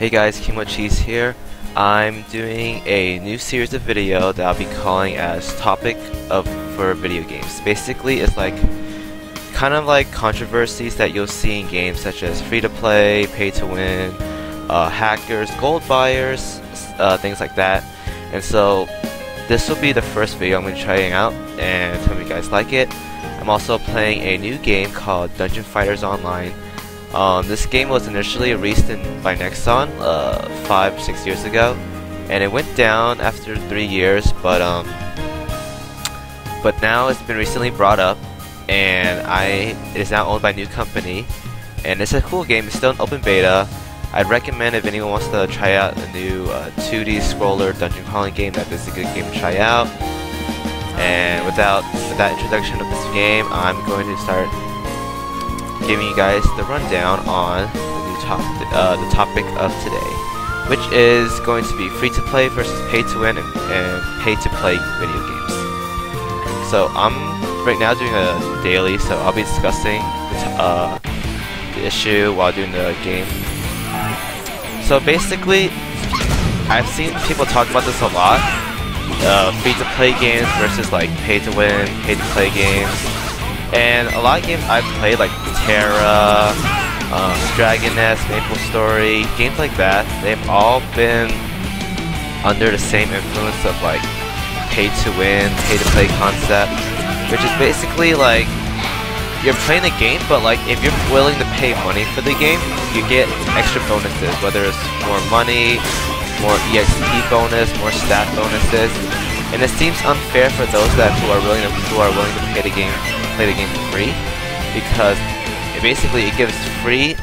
Hey guys, KimoCheese here. I'm doing a new series of video that I'll be calling as Topic for video games. Basically, it's like kind of like controversies that you'll see in games such as free-to-play, pay-to-win, hackers, gold buyers, things like that. And so this will be the first video I'm going to be trying out, and tell me if you guys like it. I'm also playing a new game called Dungeon Fighters Online. This game was initially released by Nexon 5-6 years ago, and it went down after 3 years, but now it's been recently brought up, and it is now owned by a new company, and it's a cool game. It's still an open beta. I'd recommend if anyone wants to try out a new 2D scroller dungeon crawling game, that this is a good game to try out. And with that introduction of this game, I'm going to start giving you guys the rundown on the topic of today, which is going to be free-to-play versus pay-to-win and pay-to-play video games. So I'm right now doing a daily, so I'll be discussing the issue while doing the game. So basically, I've seen people talk about this a lot. Free-to-play games versus like pay-to-win, pay-to-play games. And a lot of games I've played, like Terra, Dragon Nest, Maple Story, games like that, they've all been under the same influence of like pay-to-win, pay-to-play concept, which is basically like you're playing the game, but like if you're willing to pay money for the game, you get extra bonuses, whether it's more money, more EXP bonus, more stat bonuses, and it seems unfair for those who are willing to play the game for free, because it gives free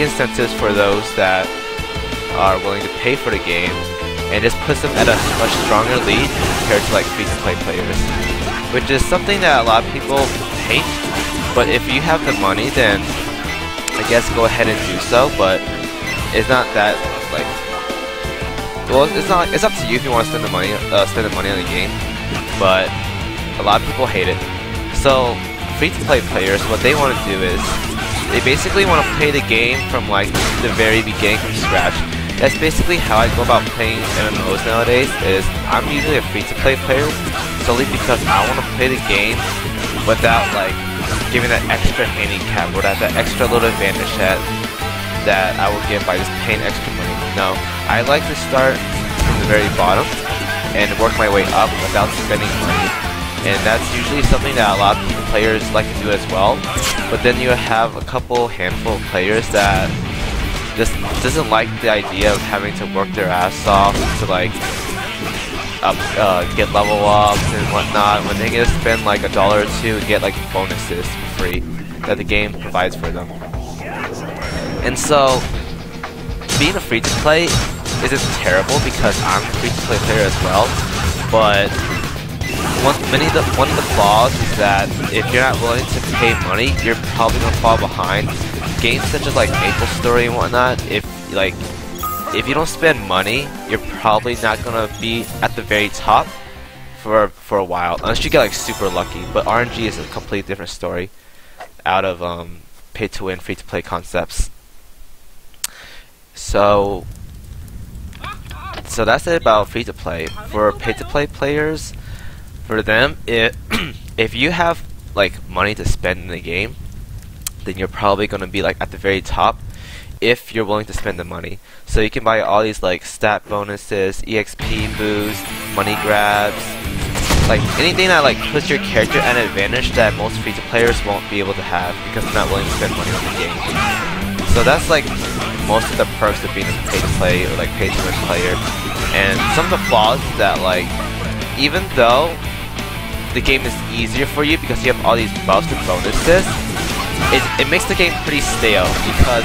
incentives for those that are willing to pay for the game, and just puts them at a much stronger lead compared to like free-to-play players, which is something that a lot of people hate. But if you have the money, then I guess go ahead and do so. But it's not that like, well, it's up to you if you want to spend the money on the game. But a lot of people hate it. So free-to-play players, what they want to do is they basically want to play the game from like the very beginning from scratch. That's basically how I go about playing MMOs nowadays. Is I'm usually a free-to-play player solely because I want to play the game without like giving that extra handicap or that extra little advantage that I will get by just paying extra money. No, I like to start from the very bottom and work my way up without spending money. And that's usually something that a lot of players like to do as well. But then you have a handful of players that just doesn't like the idea of having to work their ass off to like get level ups and whatnot, when they get to spend like $1 or $2 and get like bonuses for free that the game provides for them. And so being a free-to-play isn't terrible because I'm a free-to-play player as well, but one of the flaws is that if you're not willing to pay money, you're probably gonna fall behind. Games such as like Maple Story and whatnot, if you don't spend money, you're probably not gonna be at the very top for a while, unless you get like super lucky. But RNG is a completely different story out of pay-to-win, free-to-play concepts. So that's it about free-to-play. For pay-to-play players, for them, if you have like money to spend in the game, then you're probably gonna be like at the very top if you're willing to spend the money. So you can buy all these like stat bonuses, EXP boost, money grabs, like anything that like puts your character at an advantage that most free-to players won't be able to have because they're not willing to spend money on the game. So that's like most of the perks of being a pay-to-play or like pay-to-win player. And some of the flaws is that like, even though the game is easier for you because you have all these buffs and bonuses, it makes the game pretty stale, because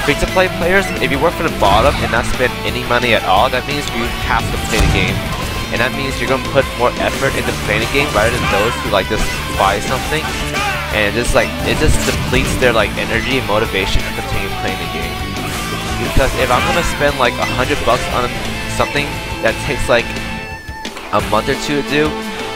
free-to-play players, if you work from the bottom and not spend any money at all, that means you have to play the game, and that means you're gonna put more effort into playing the game rather than those who like just buy something and just like it just depletes their like energy and motivation to continue playing the game. Because if I'm gonna spend like $100 on something that takes like a month or two to do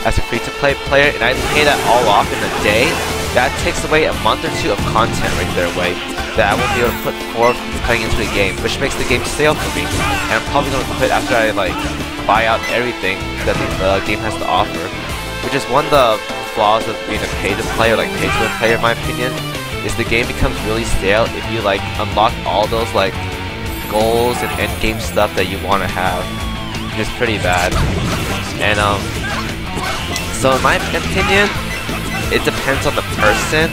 as a free-to-play player, and I pay that all off in a day, that takes away a month or two of content right there away. that I won't be able to put forth playing into the game, which makes the game stale for me. And I'm probably gonna quit after I like buy out everything that the game has to offer, which is one of the flaws of being a pay-to-play or like pay-to-win player, in my opinion. Is the game becomes really stale if you like unlock all those like goals and end game stuff that you want to have, which is pretty bad. And so in my opinion, it depends on the person.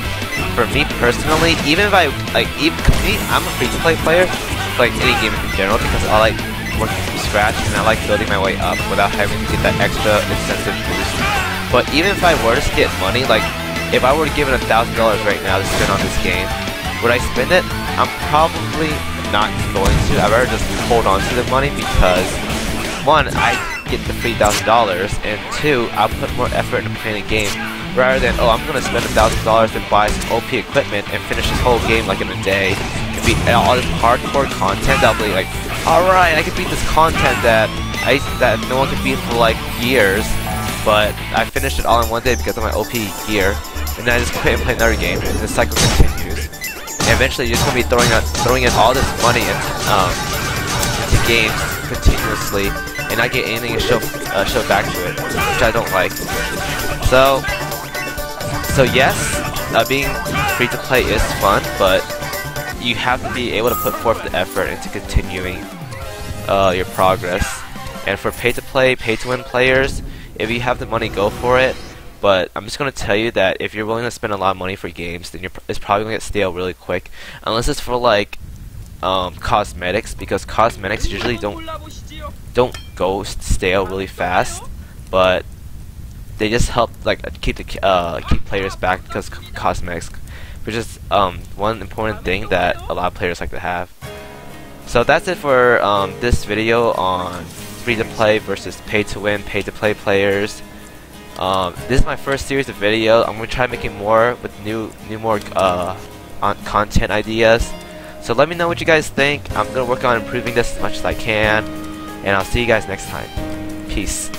For me personally, even if I like, I'm a free-to-play player, like any game in general, because I like working from scratch and I like building my way up without having to get that extra incentive boost. But even if I were to get money, like if I were to give it $1,000 right now to spend on this game, would I spend it? I'm probably not going to. I'd rather just hold on to the money because, one, I get the free $1,000, and two, I'll put more effort into playing the game rather than, oh, I'm gonna spend $1,000 and buy some OP equipment and finish this whole game like in a day and beat all this hardcore content. That'll be like, alright, I can beat this content that no one can beat for like years, but I finished it all in one day because of my OP gear. And then I just quit and play another game, and the cycle continues. And eventually, you're just gonna be throwing in all this money into games continuously, and not get anything to show back to it, which I don't like. So yes, being free to play is fun, but you have to be able to put forth the effort into continuing your progress. And for pay to play, pay to win players, if you have the money, go for it. But I'm just going to tell you that if you're willing to spend a lot of money for games, then it's probably going to get stale really quick. Unless it's for like cosmetics, because cosmetics usually don't go stale really fast, but they just help like keep players back because cosmetics, which is one important thing that a lot of players like to have. So that's it for this video on free to play versus pay to win, pay to play players. This is my first series of video. I'm gonna try making more with more content ideas. So let me know what you guys think. I'm gonna work on improving this as much as I can, and I'll see you guys next time. Peace.